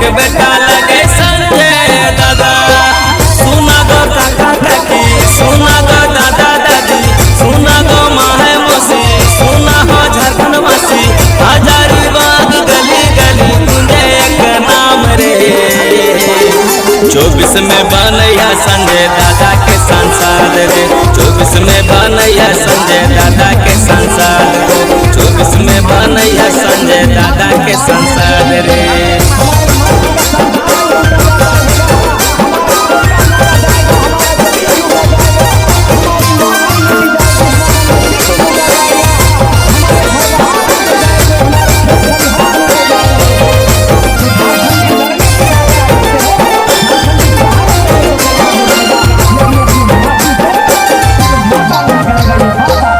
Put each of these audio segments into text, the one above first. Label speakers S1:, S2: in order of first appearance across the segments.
S1: के बेटा लगे संजय दादा। सुना दो काका काकी, सुना दो दादा दादी, सुना दो माहे मौसी, सुना हो झारखंड वासी। हजारीबाग गली गली गूंजे एक नाम रे। 24 में बनैया संजय दादा के सांसद रे। 24 में बनैया संजय दादा के सांसद रे। 24 में बनैया संजय दादा के सांसद रे।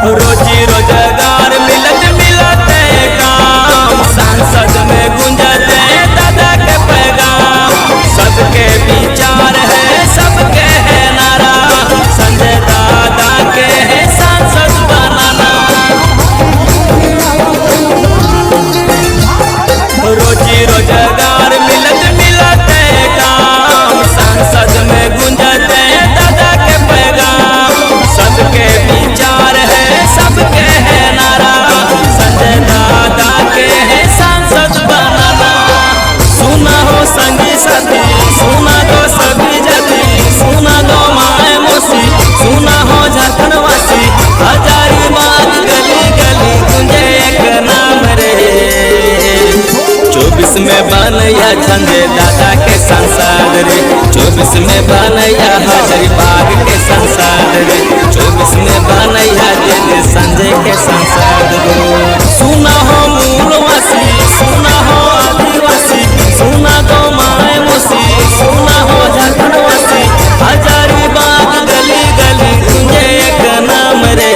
S1: रोजी रोजगार मिलत मिलते काम, सांसद में गुंजते दादा के पैगाम। सबके विचार है सबके है नारा, संजय दादा के है सांसद बनाना। रोजी रोजगार मिलत मिलते काम, सांसद में गुंजते दादा के पैगाम। सबके विचार है सबके है नारा, संजय दादा के है सांसद बनाना। सुना हो संगी साथी, सुना दो सभी जाति, सुना दो माए मौसी, सुना हो झारखंड वासी। हजारीबाग गली गली गूंजे एक नाम रे। 24 में बनैया संजय दादा के सांसद रे। 24 में बनैया हजारीबाग के सांसद रे। 24 में बनैया दिल संजय के सांसद रे। सुना हो मूलवासी, सुना हो आदिवासी, सुना दो माए मौसी, सुना हो झारखंड वासी। हजारीबाग गली गली गूंजे एक नाम रे।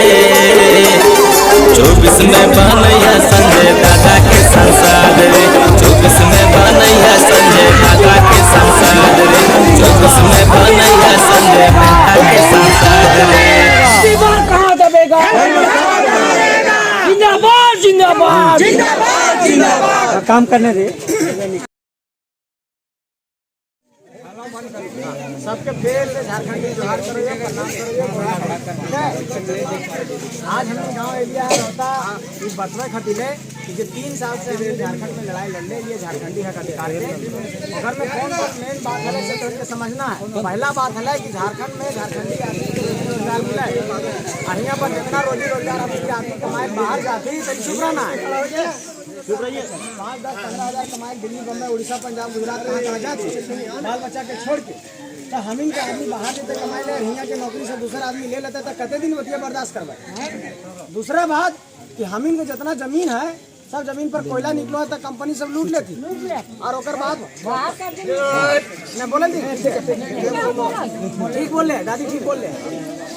S1: 24 में बनैया संजय दादा के सांसद रे। 24 में बनैया संजय दादा के सांसद रे। 24 में बनैया संजय दादा के सांसद रे।
S2: कहाँ दबेगा? जिंदाबाद जिंदाबाद जिंदाबाद जिंदाबाद। काम करने दे सबके पेड़ से झारखंड की जोहार करो, प्रणाम करो। आज हम गांव एरिया होता इस बतवे खतिले कि 3 साल से हम झारखंड में लड़ाई लड़ ले, ये झारखंडी हक अधिकार है। अगर में कौन मेन बात है से तो समझना है। पहला बात है कि झारखंड में झारखंडी आदमी को रोजगार मिला है। यहाँ पर जितना रोजी रोजगार आदमी कमाए बाहर जाते ही तो चुप रहना है। चुप रहिए। 5, 10, 15 हज़ार कमाए दिल्ली, बम्बई, उड़ीसा, पंजाब, गुजरात कहाँ जाते बाल बच्चा के छोड़ के। तो हम इनके आदमी बाहर देते कमाए ले, यहाँ के नौकरी से दूसरा आदमी ले लेते तो कते दिन बतिया बर्दाश्त करवाए। दूसरा बात कि हम इनके जितना जमीन है सब जमीन पर कोयला निकलो है तो कंपनी सब लूट लेती और ओकर बाद बोले ठीक बोल ले दादी, ठीक बोल ले।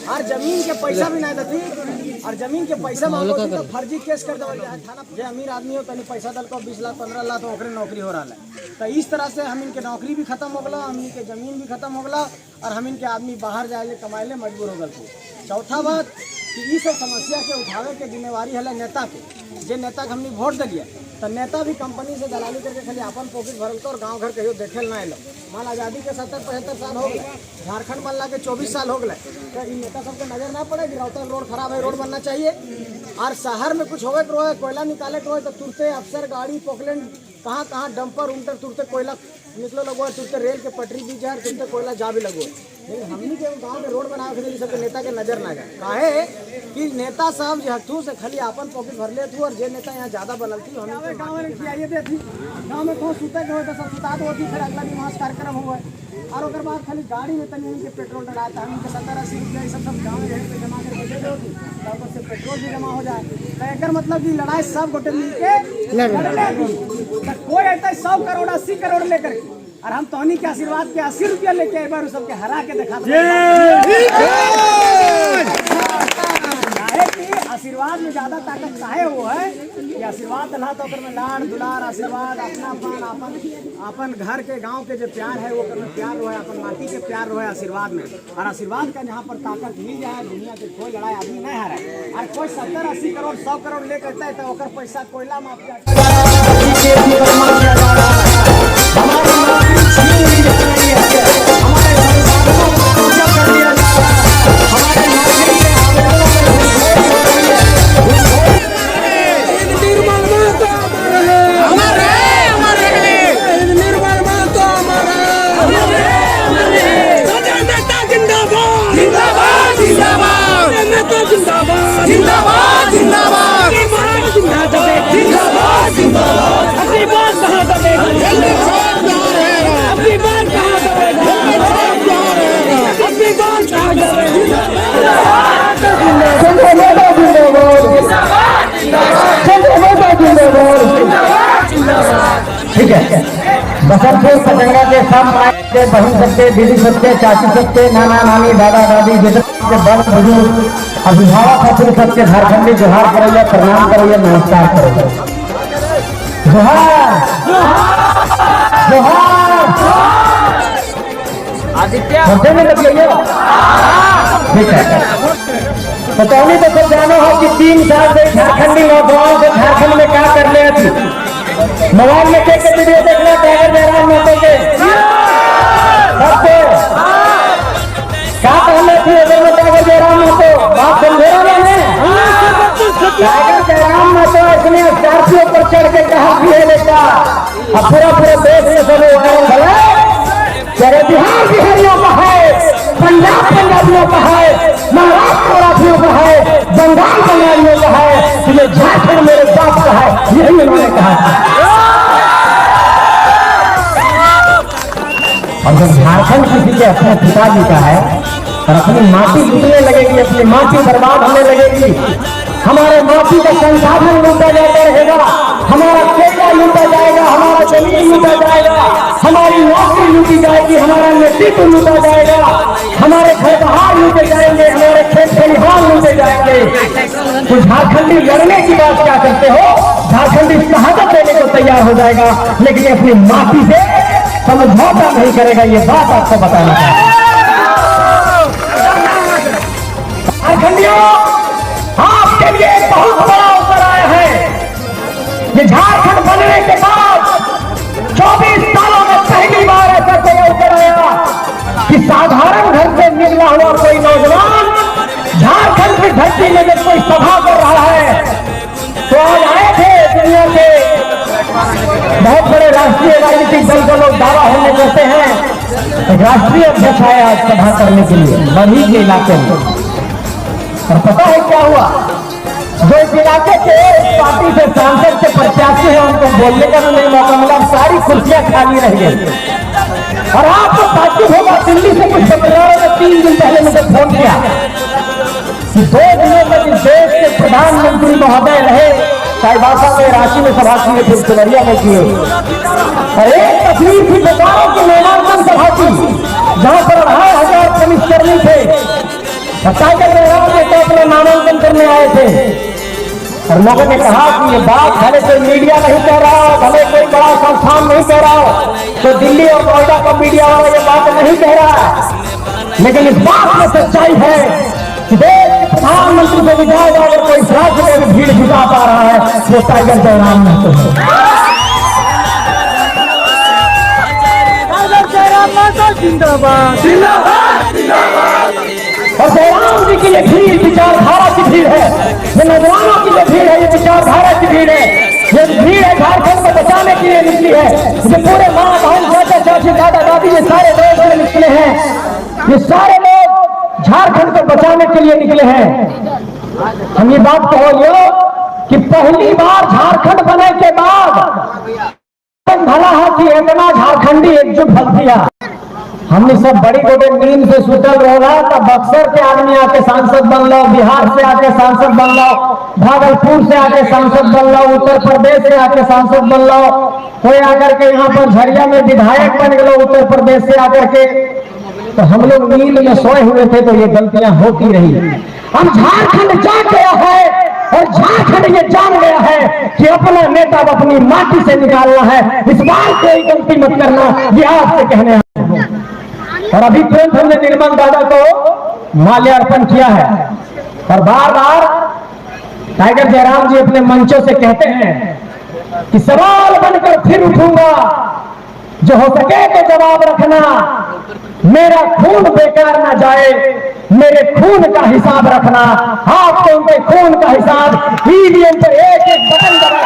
S2: और जमीन के पैसा भी नहीं देती और जमीन के पैसा मांगो तो फर्जी केस कर दो थाना। जो अमीर आदमी हो तनी पैसा दल को 20 लाख 15 लाख तो ओकरे नौकरी हो रहा है। तो इस तरह से हम इनके नौकरी भी खत्म हो गला, हम इनके जमीन भी खत्म हो गला और हम इनके आदमी बाहर जाए कमाए ले मजबूर हो गए। चौथा बात कि ये सब समस्या के उठावे के जिम्मेवारी है नेता के। जे नेता के हमने वोट दिलिए तो नेता भी कंपनी से दलाली करके खाली अपन पॉकेट भरल और गांव घर कहियो देखे ना आए। मान आज़ादी के 70-75 साल हो गए, झारखंड बनला के 24 साल हो गए। तो इन नेता सबको नजर ना पड़े कि राउतर रोड खराब है, रोड बनना चाहिए। और शहर में कुछ होवे रोए, कोयला निकाले रोए तो तुरते अफसर गाड़ी पोकलेन कहाँ कहाँ डंपर उमटर तुरते कोयला निकलो लगो, तुरते रेल के पटरी भी जाए, तुरते कोयला जा भी लगो। लेकिन हमनी के गाँव में रोड बनावे के सबके नेता के नजर ना जाए। काहे कि नेता साहब जो हथू से खाली अपन पॉकेट भर ले थू और जे नेता यहाँ ज्यादा बनल थी हमें गाँव में खिलाइए दे थी। गाँव में कौन सुते के हो तो सब सुता दो थी, फिर अगला दिन वहाँ कार्यक्रम हुआ और ओकर बाद खाली गाड़ी में तनी इनके पेट्रोल डलाता हम इनके 70-80 रुपया सब गाँव में जमा करके दे दो तो उससे पेट्रोल भी जमा हो जाए। तो एक मतलब की लड़ाई सब गोटे मिलके लड़ने कोई ऐसा 100 करोड़ 80 करोड़ लेकर और हम तोहनी के आशीर्वाद के 80 रुपया लेके एक बार सबके हरा के दिखा आशीर्वाद में ज्यादा ताकत काहे वो है कि आशीर्वाद दला तो में लाड़ दुलार आशीर्वाद अपनापन अपन घर के गांव के जो प्यार है वो में प्यार रहे, अपन माटी के प्यार रहे आशीर्वाद में। और आशीर्वाद का जहाँ पर ताकत मिल जाए दुनिया के कोई लड़ाई आदमी नहीं हारे। और कोई 70-80 करोड़ 100 करोड़ ले करता है तो पैसा कोयला माफ
S3: सबसे पतंगा के सब माए बहन सबके, दीदी सबके, चाची सबके, नाना नानी, दादा दादी, जितने बड़ बुजुर्ग अभिभावक अपने सबके झारखंडी जोहार करिए, प्रणाम करिए, नमस्कार करिए। जोहार जोहार
S2: आदित्य
S3: समझे में लगिए। ठीक है, बताओ तो सब जानो हो कि 3 साल से झारखंडी नौजवान को झारखंड में क्या कर रहे थे। मोबाइल में के वीडियो देखना टाइगर जयराम महतो के सबको क्या कहने थी अगर मैं टाइगर जयराम महतो बात समझे मैंने। टाइगर जयराम महतो इसने स्कॉर्पियो पर चढ़ के कहा भी है बेटा, अब पूरा देश में सब भले तेरे बिहार बिहारियों का है, पंजाब पंजाबियों का है, महाराष्ट्र मराठियों का है, बंगाल बंगालियों का है, तुम्हें झारखंड मेरे बाप का है, यही उन्होंने कहा था। और जब झारखंड किसी के अपने पिताजी का है और अपनी माटी लूटने लगेगी, अपनी माटी बर्बाद होने लगेगी, हमारे माटी का संसाधन लूटा जाता रहेगा, हमारा कोयला लूटा जाएगा, हमारा जमीन लूटा जाएगा, हमारी नौकरी लूटी जाएगी, हमारा नेतृत्व लूटा जाएगा, हमारे घर बाहर लूटे जाएंगे, हमारे खेत खलिहान लूटे जाएंगे। तो झारखंडी लड़ने की बात क्या करते हो, झारखंडी शहादत देने को तैयार हो जाएगा, लेकिन अपनी माटी से समझौता नहीं करेगा। ये बात आपको बताना चाहिए। झारखंडियों, आपके लिए बहुत बड़ा अवसर आया है। ये झारखंड बनने के बाद 24 सालों में पहली बार ऐसा कोई अवसर आया कि साधारण घर से निकला हुआ कोई नौजवान झारखंड की धरती में जब कोई सभा कर रहा है तो आज आए थे दुनिया के बहुत बड़े राष्ट्रीय राजनीतिक दल के लोग दावा होने करते हैं। राष्ट्रीय अध्यक्ष आए आज सभा करने के लिए बरही के इलाके में, और पता है क्या हुआ, जो इस इलाके के पार्टी से सांसद के प्रत्याशी है उनको बोलने का नहीं मौका मिला, सारी कुर्सियां खाली रह गई। और आपको ताज्जुब होगा, दिल्ली से कुछ पत्रकारों ने 3 दिन पहले मुझे फोन किया कि 2 दिनों तक इस देश के प्रधानमंत्री महोदय रहे, चाईबासा में, रांची में सभा की, फिर सिमरिया में किए, और एक तस्वीर थी बेकारों की नामांकन सभा की जहां पर 2,500 पुलिसकर्मी थे। टाइगर जयराम के तो अपने नामांकन करने आए थे, और लोगों ने कहा कि ये बात भले कोई मीडिया नहीं कह रहा हो, भले कोई बड़ा संस्थान नहीं कह रहा हो, तो दिल्ली और नोएडा का मीडिया वाला ये बात नहीं कह रहा, लेकिन इस बात में सच्चाई है कि देश के प्रधानमंत्री से विधायक अगर कोई राज्य में भीड़ जुटा पा रहा है वो टाइगर जयराम महतो है। टाइगर जयराम महतो जिंदाबाद जिंदाबाद जिंदाबाद। और जयराम जी की ये भीड़ विचारधारा की भीड़ है, ये नौजवानों की जो भीड़ है ये विचारधारा की भीड़ है, ये भीड़ है झारखंड को बचाने के लिए निकली है। ये पूरे माँ बहन चाचा चाची दादा दादी ये सारे लोग निकले हैं, ये सारे लोग झारखंड को बचाने के लिए निकले हैं। हम ये बात कहो कि पहली बार झारखंड बने के बाद भला है कि इतना झारखंडी एकजुट भल दिया। हमने सब बड़ी बड़े नींद से सुतल रहा था, बक्सर के आदमी आके सांसद बन लो, बिहार से आके सांसद बन लो, भागलपुर से आके सांसद बन लो, उत्तर प्रदेश से आके सांसद बन लो, कोई आकर के यहाँ पर झरिया में विधायक बन गए उत्तर प्रदेश से आकर के। तो हम लोग नींद में सोए हुए थे तो ये गलतियां होती रही। हम झारखंड जाग गया है और झारखंड ये जान गया है कि अपना नेता अपनी माटी से निकालना है। इस बार कोई गलती मत करना, ये आपसे कहने आए हैं। और अभी तुरंत हमने निर्मल दादा को माल्यार्पण किया है और बार बार टाइगर जयराम जी अपने मंचों से कहते हैं कि सवाल बनकर फिर उठूंगा, जो हो सके तो जवाब रखना, मेरा खून बेकार ना जाए, मेरे खून का हिसाब रखना। आपको उनके खून का हिसाब ईवीएम पर एक एक बटन दबा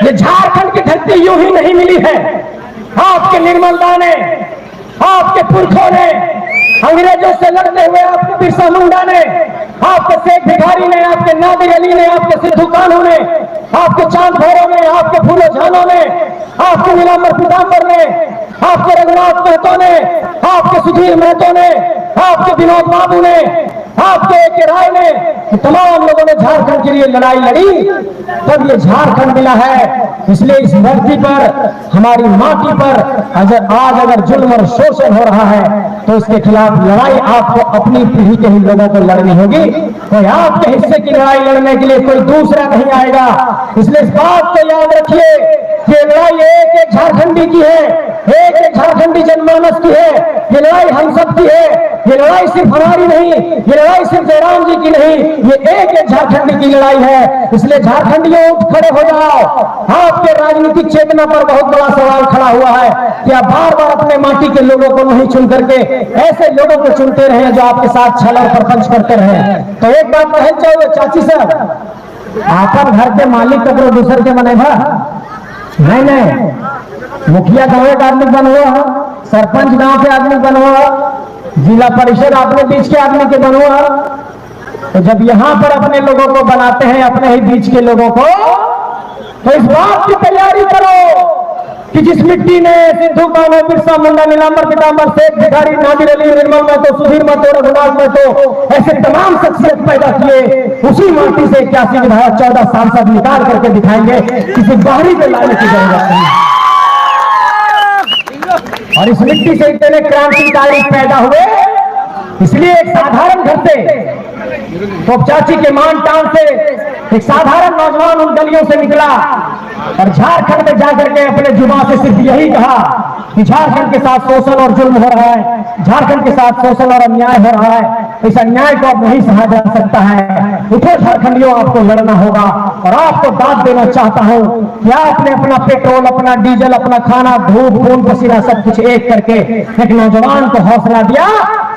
S3: ये झारखंड की धरती यूं ही नहीं मिली है। आपके निर्मल दा ने, आपके पुरखों ने, अंग्रेजों से लड़ते हुए आपके बिरसा मुंडा ने, आपके शेख भिखारी ने, आपके नादिर अली ने, आपके सिद्धू कान्हू ने, आपके चांद भैरव ने, आपके फूलो झानो ने, आपके नीलांबर पीताम्बर ने, आपके रघुनाथ महतो ने, आपके सुधीर महतो ने, आपके विनोद बाबू ने, आपके एक राय में तमाम लोगों ने झारखंड के लिए लड़ाई लड़ी, तब ये झारखंड मिला है। इसलिए इस धरती पर, हमारी माटी पर अगर जुल्म और शोषण हो रहा है तो इसके खिलाफ लड़ाई आपको अपनी पीढ़ी के ही लोगों को लड़नी होगी। कोई आपके हिस्से की लड़ाई लड़ने के लिए कोई दूसरा नहीं आएगा। इसलिए इस बात को याद रखिए कि लड़ाई एक एक झारखंडी की है, एक एक झारखंडी जनमानस की है। ये लड़ाई हम सब की है। ये लड़ाई सिर्फ हमारी नहीं, ये लड़ाई सिर्फ जयराम जी की नहीं, ये एक एक झारखंडी की लड़ाई है। इसलिए झारखंडियों उठ खड़े हो जाओ। आपके राजनीतिक चेतना पर बहुत बड़ा सवाल खड़ा हुआ है कि आप बार बार अपने माटी के लोगों को नहीं चुन करके ऐसे लोगों को चुनते रहे जो आपके साथ छल और प्रपंच करते रहे। तो एक बात कहे चाहिए चाची साहब, आपन घर के मालिक कपड़ो दूसर के बने भा नहीं, मुखिया गांव के आदमी बनवा, सरपंच गांव के आदमी बनवा, जिला परिषद अपने बीच के आदमी के बनवा। तो जब यहां पर अपने लोगों को बनाते हैं, अपने ही बीच के लोगों को, तो इस बात की तैयारी करो कि जिस मिट्टी ने सिद्धू कान्हू, बिरसा मुंडा, नीलांबर पीतांबर, शेख भिखारी, नादिर अली, निर्मल महतो, सुधीर महतो, रघुनाथ महतो ऐसे तमाम शख्सियत पैदा किए, उसी माटी से 81 विधायक, 14 सांसद निकाल करके दिखाएंगे। किसी बाहरी को लाने की जरूरत नहीं। और इस मिट्टी से इतने क्रांतिकारी पैदा हुए, इसलिए एक साधारण घर से, तो चाची के मान टाउन से एक साधारण नौजवान उन गलियों से निकला और झारखंड में जाकर के अपने जुबान से सिर्फ यही कहा कि झारखंड के साथ शोषण और जुल्म हो रहा है, झारखंड के साथ शोषण और अन्याय हो रहा है। इस अन्याय को अब नहीं सहा जा सकता है। उठो झारखंडियों, आपको लड़ना होगा। और आपको दाद देना चाहता हूं कि आपने अपना पेट्रोल, अपना डीजल, अपना खाना, धूप, खून पसीना सब कुछ एक करके एक नौजवान को हौसला दिया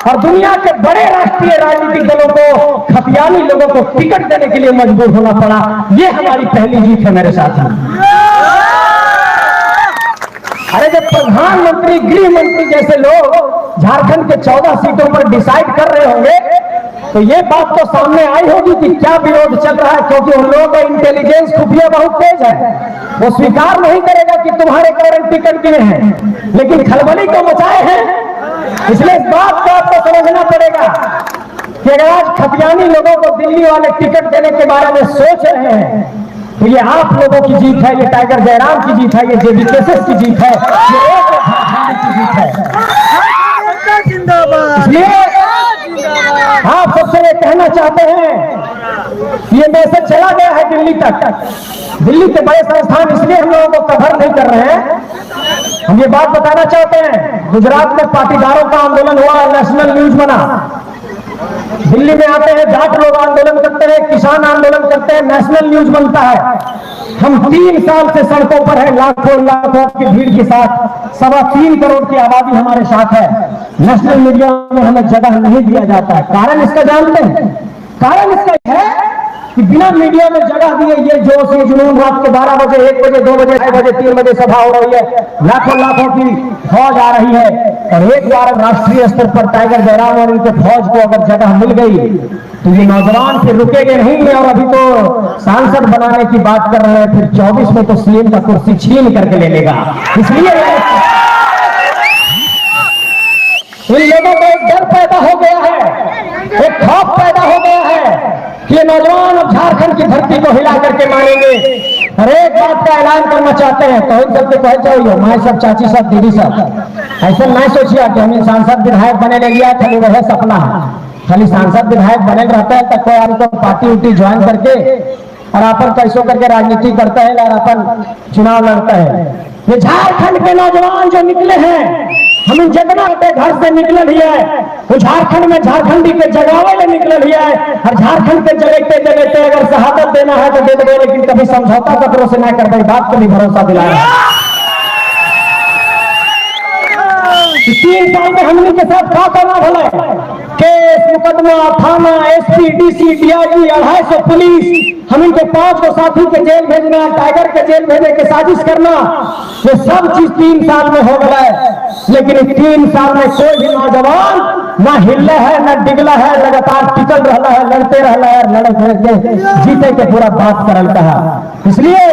S3: और दुनिया के बड़े राष्ट्रीय राजनीतिक दलों को, खतियानी लोगों को टिकट देने के लिए मजबूर होना पड़ा। ये हमारी पहली जीत है मेरे साथी। अरे जब प्रधानमंत्री, गृह मंत्री जैसे लोग झारखंड के 14 सीटों पर डिसाइड कर रहे होंगे तो ये बात तो सामने आई होगी कि क्या विरोध चल रहा है, क्योंकि उन लोगों का इंटेलिजेंस खुफिया बहुत तेज है। वो स्वीकार नहीं करेगा कि तुम्हारे कारण टिकट दिए हैं, लेकिन खलबली को मचाए हैं। इसलिए इस बात को आपको समझना पड़ेगा कि अगर आज खतियानी लोगों को दिल्ली वाले टिकट देने के बारे में सोच रहे हैं तो ये आप लोगों की जीत है, ये टाइगर जयराम की जीत है, ये जेबी केसेस की जीत है, ये एक झारखंड की जीत है। इसलिए आप सबसे ये कहना चाहते हैं, ये मैसेज चला गया है दिल्ली तक। दिल्ली के बड़े संस्थान इसलिए हम लोगों को कवर नहीं कर रहे हैं। हम ये बात बताना चाहते हैं, गुजरात में पाटीदारों का आंदोलन हुआ, नेशनल न्यूज बना। दिल्ली में आते हैं जाट लोग, आंदोलन करते हैं, किसान आंदोलन करते हैं, नेशनल न्यूज बनता है। हम 3 साल से सड़कों पर है, लाखों लाखों की भीड़ के साथ, 3.25 करोड़ की आबादी हमारे साथ है। नेशनल मीडिया में हमें जगह नहीं दिया जाता है। कारण इसका जानते हैं? कारण इसका है कि बिना मीडिया में जगह दिए ये जोश, ये जुनून रात के 12 बजे, 1 बजे, 2 बजे, 2:30 बजे, 3 बजे सभा हो रही है, लाखों लाखों की फौज आ रही है। और एक बार राष्ट्रीय स्तर पर टाइगर जयराम और इनके फौज को अगर जगह मिल गई तो ये नौजवान फिर रुकेंगे नहीं। और अभी तो सांसद बनाने की बात कर रहे हैं, फिर 24 में तो सीएम का कुर्सी छीन करके ले लेगा। इसलिए इन लोगों को एक डर पैदा हो गया है, एक खौफ पैदा हो गया है कि ये नौजवान अब झारखंड की धरती को हिला करके मारेंगे। हर एक बात का ऐलान करना चाहते हैं। तो इन सबके कह चाहिए, मैं सब, चाची सब, दीदी सब, ऐसा नहीं सोचिए कि हमें सांसद विधायक बने ले लिया, खाली वह सपना है। खाली सांसद विधायक बने रहता है तक कोई आपको पार्टी उटी ज्वाइन करके और अपन कैसो करके राजनीति करता है और अपन चुनाव लड़ता है। ये झारखंड के नौजवान जो निकले हैं, हम इन जगना के घर से निकल ही है, वो झारखंड में झारखंडी के जगावे में निकल ही है। और झारखंड के जगते जगते अगर शहादत देना है तो दे दो, लेकिन कभी समझौता कपड़ों से ना कर पाई, बात को भी भरोसा दिलाया। 3 साल में हमने के साथ क्या करना भला, केस, मुकदमा, थाना, एसपी, डीसी, डीआईजी, 250 पुलिस, हम इनके 5 को साथी के जेल भेजना, टाइगर के जेल भेजने की साजिश करना, ये सब चीज 3 साल में हो गया है। लेकिन 3 साल में कोई भी नौजवान ना हिलना है, ना डिगला है, लगातार टिकल रहना है, लड़ते रहना है, लड़ते जीते के पूरा बात करता है। इसलिए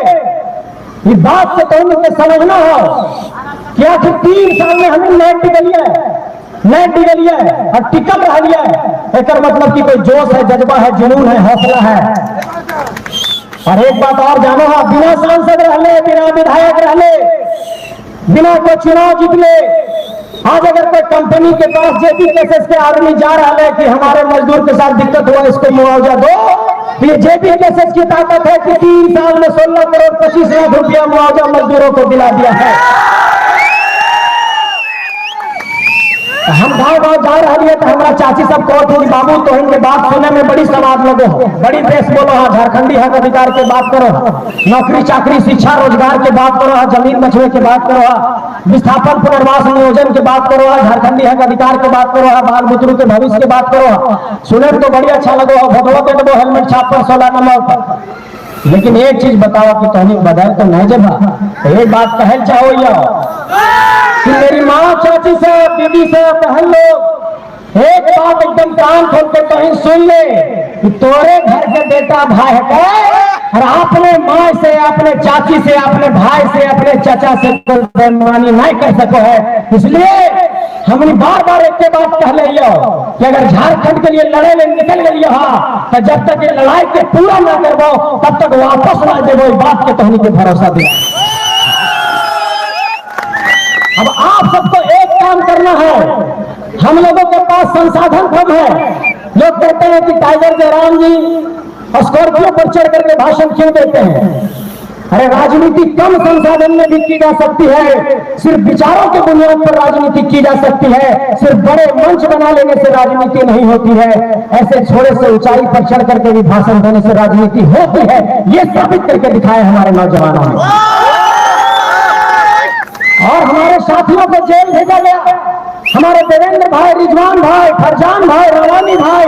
S3: ये बात से तो उन्हें समझना हो कि आखिर 3 साल में हमें नहीं टिकली है। नहीं डिगलिया और टिकट रह गया एक मतलब कि कोई जोश है, जज्बा है, जुनून है, हौसला है। और एक बात और जानो, बिना सांसद रहले, बिना विधायक रहले, बिना कोई चुनाव जीतले, आज अगर कोई कंपनी के पास जेपी केसेस के आदमी जा रहा है कि हमारे मजदूर के साथ दिक्कत हुआ, इसको मुआवजा दो, ये जेपी केसेस की ताकत है कि 3 साल में 16 करोड़ 25 लाख रुपया मुआवजा मजदूरों को दिला दिया है। हम गाँव जा रहे हैं तो हमारा चाची सब कहते हैं बाबू तो इनके बात सुनने में बड़ी समाज लगो, बड़ी देश बोलो, हाँ झारखंडी हक अधिकार के बात करो, नौकरी चाकरी शिक्षा रोजगार के बात करो, हाँ जमीन बचवे के बात करो, हाँ विस्थापन पुनर्वास नियोजन के बात करो, हाँ झारखंडी हक अधिकार के बात करो, हाँ बाल बुतरू के भविष्य के बात करो, सुने तो बड़ी अच्छा लगो, भगवत के दबो हेलमेट छाप पर 16 नंबर पर। लेकिन एक चीज बताओ कि कहीं बदल तो नहीं जब एक बात कहल चाहो कि मेरी माँ चाची से दीदी से बहन लोग एक बात एकदम कान खोल के कहीं सुन ले कि तोरे घर के बेटा भाई है और अपने माँ से, अपने चाची से, अपने भाई से, अपने चाचा से कोई बेईमानी नहीं कर सको है। इसलिए हमने बार बार एक बात कह ले कि अगर झारखंड के लिए लड़े ले निकल गई तो जब तक ये लड़ाई के पूरा ना करवाओ तब तक वापस ना देवो, इस बात के कहने के भरोसा दिया। अब आप सबको एक काम करना है, हम लोगों के पास संसाधन कम है। लोग कहते हैं कि टाइगर जयराम जी स्कॉर्पियो पर चढ़ करके भाषण क्यों देते हैं? अरे राजनीति कम संसाधन में भी की जा सकती है, सिर्फ विचारों के बुनियाद पर राजनीति की जा सकती है, सिर्फ बड़े मंच बना लेने से राजनीति नहीं होती है, ऐसे छोटे से ऊंचाई पर चढ़ करके भी भाषण देने से राजनीति होती है। ये साबित करके दिखाए हमारे नौजवानों ने। और हमारे साथियों को जेल भेजा गया, हमारे देवेंद्र भाई, रिजवान भाई, फरजान भाई, रवानी भाई,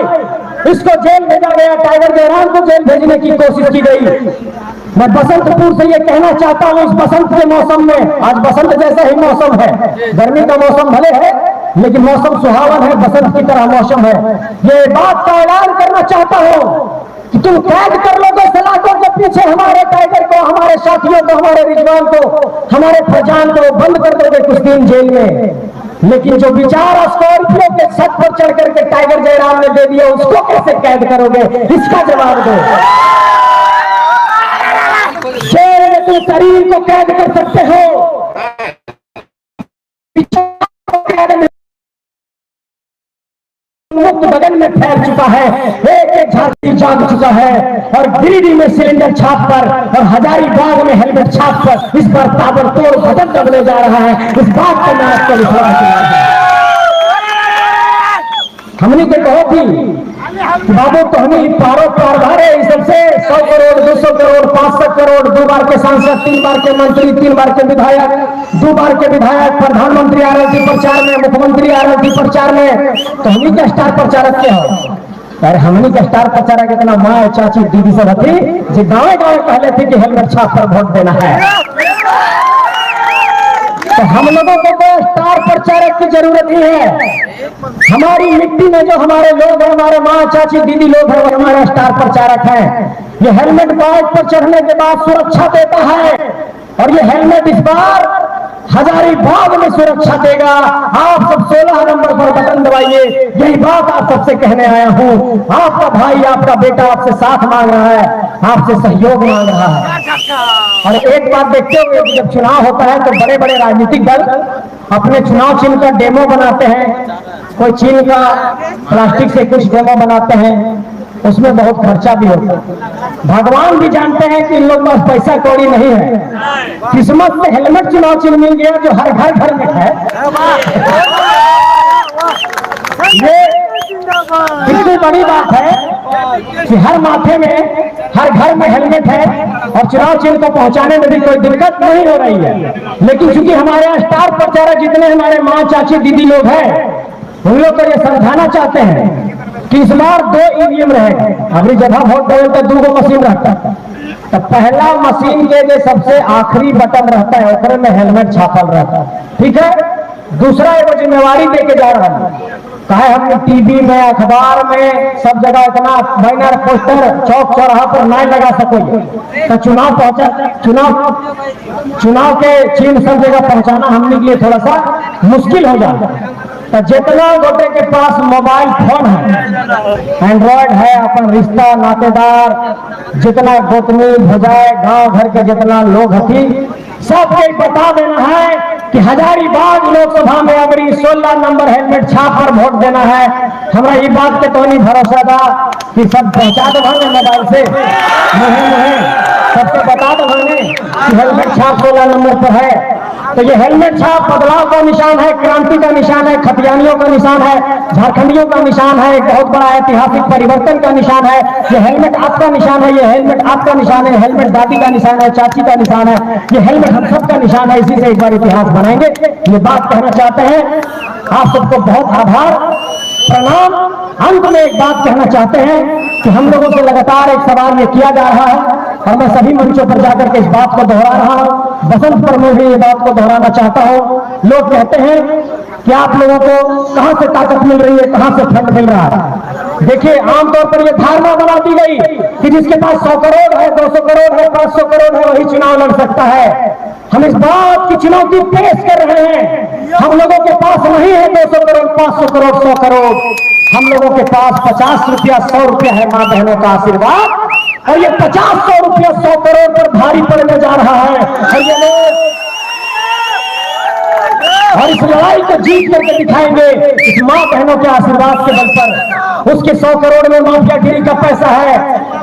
S3: इसको जेल भेजा गया, टाइगर जयराम को जेल भेजने की कोशिश की गई। मैं बसंतपुर से ये कहना चाहता हूँ, इस बसंत के मौसम में, आज बसंत जैसा ही मौसम है, गर्मी का मौसम भले है लेकिन मौसम सुहावन है, बसंत की तरह मौसम है। ये बात का ऐलान करना चाहता हूँ कि तुम कैद कर लोगे सलाखों के पीछे हमारे टाइगर को, हमारे साथियों को, हमारे रिजवान को, हमारे फरजान को बंद कर दोगे कुछ दिन जेल में, लेकिन जो विचार स्कॉर्पियो के छत पर चढ़ करके टाइगर जयराम ने दे दिया उसको कैसे कैद करोगे? इसका जवाब दो। शेर में तुम शरीर को कैद कर सकते हो, मुक्त बगन में फैल चुका है, एक झांकी जाग चुका है, और गिरिडीह में सिलेंडर छाप पर और हजारीबाग में हेलमेट छाप पर इस पर ताबड़तोड़ बटन दबने जा रहा है। इस बात को मैं आपको लिखवा हमने के कहो थी बाबू तो हमें पारो पारधारे सबसे 100 करोड़ 200 करोड़ 500 करोड़, 2 बार के सांसद, 3 बार के मंत्री, 3 बार के विधायक, 2 बार के विधायक, प्रधानमंत्री आ रहे थे प्रचार में, मुख्यमंत्री आ रहे थे प्रचार में, तो हमें क्या स्टार प्रचारक क्या हो? अरे हमने क्या स्टार प्रचारक इतना माँ चाची दीदी सब थी जो गाँव गाँव कहले थे कि हेलमेट छाप पर वोट देना है। तो हम लोगों को कोई स्टार प्रचारक की जरूरत ही है। हमारी मिट्टी में जो हमारे लोग हैं, हमारे माँ चाची दीदी लोग हैं, वो हमारे स्टार प्रचारक हैं। ये हेलमेट बाइक पर चढ़ने के बाद सुरक्षा देता है, और ये हेलमेट इस बार हजारीबाग में सुरक्षा देगा। आप सब 16 नंबर पर बटन दबाइए, यही बात आप सबसे कहने आया हूँ। आपका भाई, आपका बेटा आपसे साथ मांग रहा है, आपसे सहयोग मांग रहा है। और एक बात देखते हुए, जब चुनाव होता है तो बड़े बड़े राजनीतिक दल अपने चुनाव चिन्ह का डेमो बनाते हैं, कोई चिन्ह का प्लास्टिक से कुछ डेमो बनाते हैं, उसमें बहुत खर्चा भी होता है। भगवान भी जानते हैं कि इन लोग पास पैसा कौड़ी नहीं है। किस्मत से हेलमेट चुनाव चिन्ह मिल गया जो हर घर में है। ये कितनी बड़ी बात है कि हर माथे में, हर घर में हेलमेट है, और चुनाव चिन्ह को पहुंचाने में भी कोई दिक्कत नहीं हो रही है। लेकिन चूंकि हमारे यहाँ स्टार प्रचारक जितने हमारे माँ चाची दीदी लोग हैं, उन लोग को ये समझाना चाहते हैं कि इस बार 2 ईवीएम रहेगा। अभी जब वोट डाले तो 2 मशीन रहता है, तो पहला मशीन के जो सबसे आखिरी बटन रहता है उसमें में हेलमेट छापल रहता है, ठीक है। दूसरा एगो जिम्मेवारी देके जा रहा है, कहे हमने टीवी में, अखबार में, सब जगह इतना बैनर पोस्टर चौक चौराहा पर नहीं लगा सकोगे, तो चुनाव के चिन्ह सब जगह पहुंचाना हमने के लिए थोड़ा सा मुश्किल हो जाता है। तो जितना गोटे के पास मोबाइल फोन है, एंड्रॉयड है, अपन रिश्ता नातेदार जितना गोतनी भजाए गांव घर के जितना लोग हथी सबके बता देना है कि हजारीबाग लोकसभा में अबरी 16 नंबर हेलमेट छाप पर वोट देना है। हमारा ये बात के तो नहीं भरोसा था कि सब पहुंचा दो मोबाइल से, नहीं सबसे बता दो कि हेलमेट छाप 16 नंबर पर है। तो ये हेलमेट छाप बदलाव का निशान है, क्रांति का निशान है, खतियानियों का निशान है, झारखंडियों का निशान है, एक बहुत बड़ा ऐतिहासिक परिवर्तन का निशान है। ये हेलमेट आपका निशान है, ये हेलमेट आपका निशान है, हेलमेट दादी का निशान है, चाची का निशान है, ये हेलमेट हम सबका निशान है। इसी से एक बार इतिहास बनाएंगे। ये बात कहना चाहते हैं, आप सबको बहुत आभार प्रणाम। अंत में एक बात कहना चाहते हैं कि हम लोगों से लगातार एक सवाल ये किया जा रहा है और मैं सभी मंचों पर जाकर के इस बात को दोहरा रहा हूं, बसंत पर मैं भी ये बात को दोहराना चाहता हूं। लोग कहते हैं कि आप लोगों को कहां से ताकत मिल रही है, कहां से फंड मिल रहा है। देखिए, आमतौर पर यह धारणा बना दी गई कि जिसके पास 100 करोड़ है, 200 करोड़ है, 500 करोड़ है, वही चुनाव लड़ सकता है। हम इस बात की चुनौती पेश कर रहे हैं, हम लोगों के पास नहीं है 200 करोड़, 500 करोड़, 100 करोड़। हम लोगों के पास 50 रुपया, 100 रुपया है मां बहनों का आशीर्वाद, और ये 50-100 रुपया 100 करोड़ पर भारी पड़ने जा रहा है। और ये लोग और इस लड़ाई को जीत करके दिखाएंगे इस मां बहनों के आशीर्वाद के बल पर। उसके 100 करोड़ में माफियागिरी का पैसा है,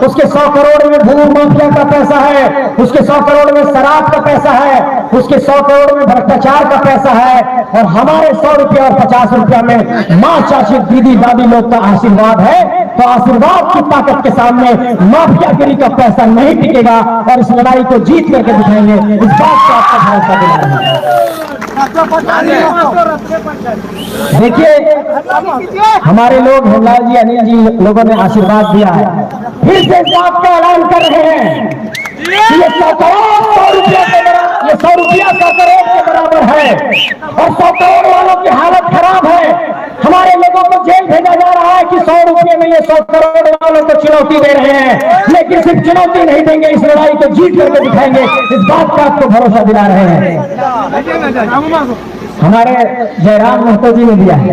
S3: उसके 100 करोड़ में भूमि माफिया का पैसा है, उसके 100 करोड़ में शराब का पैसा है, उसके 100 करोड़ में भ्रष्टाचार का पैसा है, और हमारे 100 रुपया और 50 रुपया में माँ, चाची, दीदी, दादी लोग का आशीर्वाद है। तो आशीर्वाद की ताकत के सामने माफियागिरी का पैसा नहीं टिकेगा और इस लड़ाई को जीत करके दिखाएंगे। इस बात का आपका भरोसा दिला रहे हैं। देखिए, हमारे लोग हेमलाल जी, अनिल जी लोगों ने आशीर्वाद दिया है। फिर से इस बात का ऐलान कर रहे हैं कि ये 100 करोड़ 100 रुपया के बराबर, ये 100 रुपया 100 करोड़ के बराबर है, और 100 करोड़ वालों की हालत खराब है। हमारे लोगों को जेल भेजा जा रहा है कि 100 रुपये में ये 100 करोड़ वालों को चुनौती दे रहे हैं, लेकिन सिर्फ चुनौती नहीं देंगे, इस लड़ाई को जीत करके दिखाएंगे। इस बात का आपको भरोसा दिला रहे हैं। हमारे जयराम महतो जी ने दिया है,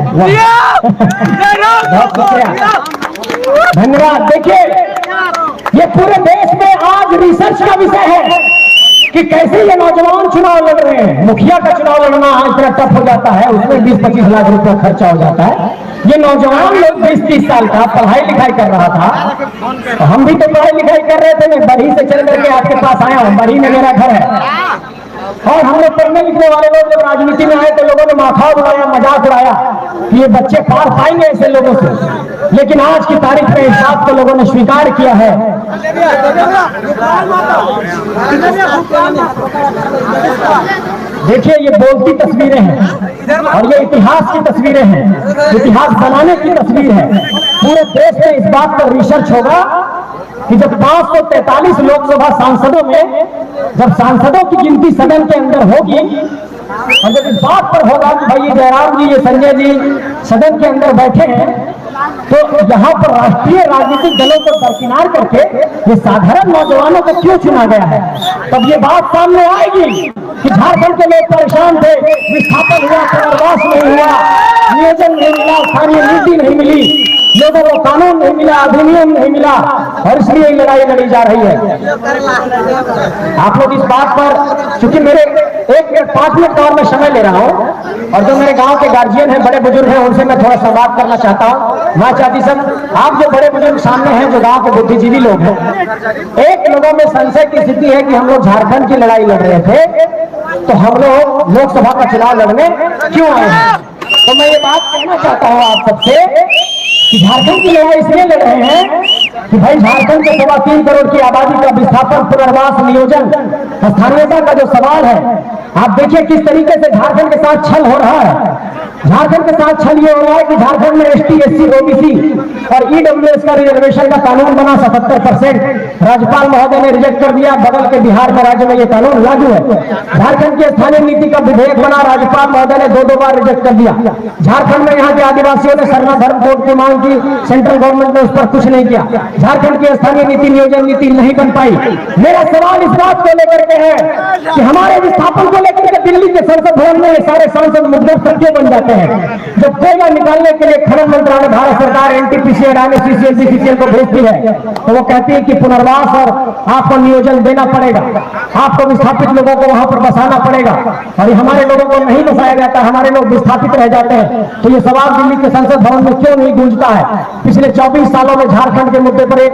S3: बहुत शुक्रिया, धन्यवाद। देखिए, ये पूरे देश में आज रिसर्च का विषय है कि कैसे ये नौजवान चुनाव लड़ रहे हैं। मुखिया का चुनाव लड़ना इतना टफ हो जाता है, उसमें 20-25 लाख रुपया खर्चा हो जाता है। ये नौजवान लोग 20-30 साल का पढ़ाई लिखाई कर रहा था, तो हम भी तो पढ़ाई लिखाई कर रहे थे। मैं बरही से चल करके आपके पास आया हूँ, बरही में मेरा घर है, और हम लोग पढ़ने लिखने वाले लोग जब राजनीति में आए तो लोगों ने माथा उड़ाया, मजाक उड़ाया कि ये बच्चे पार पाएंगे ऐसे लोगों से। लेकिन आज की तारीख में इस बात को लोगों ने स्वीकार किया है। देखिए, ये बोलती तस्वीरें हैं और ये इतिहास की तस्वीरें हैं, इतिहास बनाने की तस्वीर है। पूरे देश में इस बात पर रिसर्च होगा कि जब 543 लोकसभा सांसदों में जब सांसदों की गिनती सदन के अंदर होगी, और जब इस बात पर होगा कि भाई ये जयराम जी, ये संजय जी सदन के अंदर बैठे हैं, तो यहाँ पर राष्ट्रीय राजनीतिक दलों को दरकिनार करके ये साधारण नौजवानों को क्यों चुना गया है, तब ये बात सामने आएगी कि झारखंड के लोग परेशान थे, विस्थापन हुआ, पुनर्वास नहीं हुआ, नियोजन नहीं मिला, स्थानीय नीति नहीं मिली, लोगों को कानून नहीं मिला, अधिनियम नहीं मिला, और इसलिए लड़ाई लड़ी जा रही है। आप लोग इस बात पर, चूंकि मेरे 1 मिनट 5 मिनट और मैं समय ले रहा हूं, और जो मेरे गांव के गार्जियन हैं, बड़े बुजुर्ग हैं, उनसे मैं थोड़ा संवाद करना चाहता हूं। माँ, चाची सब, आप जो बड़े बुजुर्ग सामने हैं, जो गांव के बुद्धिजीवी लोग हैं, एक लोगों में संशय की स्थिति है कि हम लोग झारखंड की लड़ाई लड़ रहे थे, तो हम लोग लोकसभा का चुनाव लड़ने क्यों आए हैं। तो मैं ये बात कहना चाहता हूं आप सबसे कि झारखंड की लड़ाई इसलिए लड़ रहे हैं कि भाई झारखंड के 3.25 करोड़ की आबादी का विस्थापन, पुनर्वास, नियोजन, स्थानीयता का जो सवाल है, आप देखिए किस तरीके से झारखंड के साथ छल हो रहा है। झारखंड के साथ छल ये हो रहा है कि झारखंड में ST, SC, OBC और EWS का रिजर्वेशन का कानून बना 77%, राज्यपाल महोदय ने रिजेक्ट कर दिया। बगल के बिहार में राज्य में ये कानून लागू है। झारखंड की स्थानीय नीति का विधेयक बना, राज्यपाल महोदय ने 2 बार रिजेक्ट कर दिया। झारखंड में यहाँ के आदिवासियों ने सरना धर्म कोड की मांग की, सेंट्रल गवर्नमेंट ने उस पर कुछ नहीं किया। झारखंड की स्थानीय नीति, नियोजन नीति नहीं बन पाई। मेरा सवाल इस बात को लेकर के है कि हमारे विस्थापन को लेकर के दिल्ली के संसद भवन में सारे सांसद मुद्दे क्यों बन जाते करते हैं। जब कोयला निकालने के लिए खनन मंत्रालय भारत सरकार NTPC और NCCL को भेजती है तो वो कहती है कि पुनर्वास और आपको नियोजन देना पड़ेगा, आपको विस्थापित लोगों को वहां पर बसाना पड़ेगा, और हमारे लोगों को नहीं बसाया जाता, हमारे लोग विस्थापित रह जाते हैं। तो ये सवाल दिल्ली के संसद भवन में क्यों नहीं गूंजता है? पिछले 24 सालों में झारखंड के मुद्दे पर एक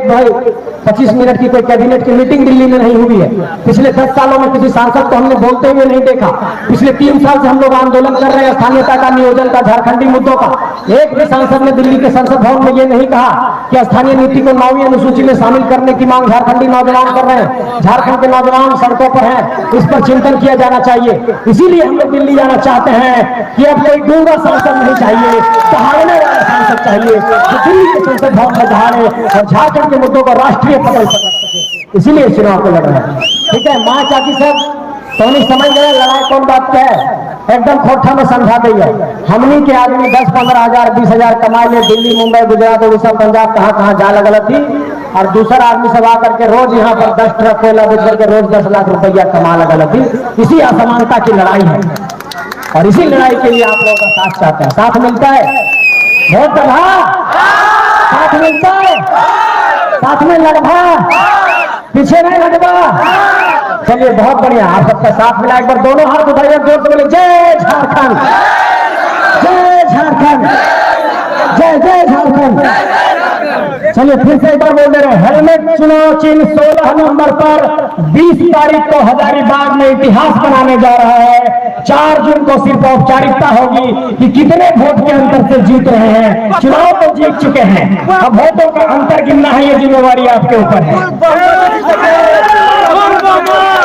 S3: 25 मिनट की कोई कैबिनेट की मीटिंग दिल्ली में नहीं हुई है। पिछले 10 सालों में किसी सांसद को हमने बोलते हुए नहीं देखा। पिछले 3 साल से हम लोग आंदोलन कर रहे हैं स्थानीयता का, नियोजन का, झारखंडी मुद्दों का। एक भी सांसद ने दिल्ली के संसद भवन में ये नहीं कहा कि स्थानीय नीति को 9वीं अनुसूची में शामिल करने की मांग झारखंडी नौजवान कर रहे हैं। झारखंड के नौजवान सड़कों पर हैं, इस पर चिंतन किया जाना चाहिए। इसीलिए हम लोग दिल्ली जाना चाहते हैं कि अब कोई गूंगा सांसद नहीं चाहिए, दहाड़ने वाला सांसद चाहिए जो दिल्ली के संसद भवन में दहाड़े और झारखंड के मुद्दों को राष्ट्रीय पकड़ सके। इसीलिए चुनाव को लड़ रहे हैं। ठीक है माँ चाची सब तो नहीं समझ गए लड़ाई कौन बात क्या है? एकदम खोखा में समझा दी है। हमनी के आदमी 10-15 हजार 20 हजार कमा ले, दिल्ली मुंबई गुजरात उड़ीसा पंजाब कहाँ जा लगल थी, और दूसरा आदमी सब आकर के रोज यहाँ पर 10 ट्रक कोयला बेच करके रोज 10 लाख रुपया कमा लगल थी। इसी असमानता की लड़ाई है और इसी लड़ाई के लिए आप लोगों का साथ चाहते हैं। साथ मिलता है वोट बढ़ा, साथ मिलता है, साथ में लड़भा, पीछे नहीं हटवा। चलिए बहुत बढ़िया, आप सबका साथ मिला। एक बार दोनों हाथ उठाइए, जोर से बोले जय झारखंड, जय झारखंड, जय जय झारखंड। चलिए फिर से एक बार बोल दे रहे हैं, हेलमेट चुनाव चिन्ह 16 नंबर पर 20 तारीख को हजारीबाग में इतिहास बनाने जा रहा है। 4 जून को सिर्फ औपचारिकता होगी कि कितने वोट के अंतर से जीत रहे हैं। चुनाव तो जीत चुके हैं, अब वोटों का अंतर गिनना है, ये जिम्मेवारी आपके ऊपर है।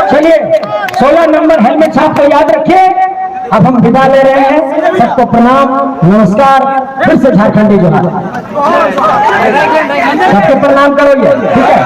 S3: चलिए 16 नंबर हेलमेट छाप को याद रखिए। अब हम विदा ले रहे हैं, सबको प्रणाम, नमस्कार। फिर से झारखंडी जोहार, सबको प्रणाम करोगे, ठीक है।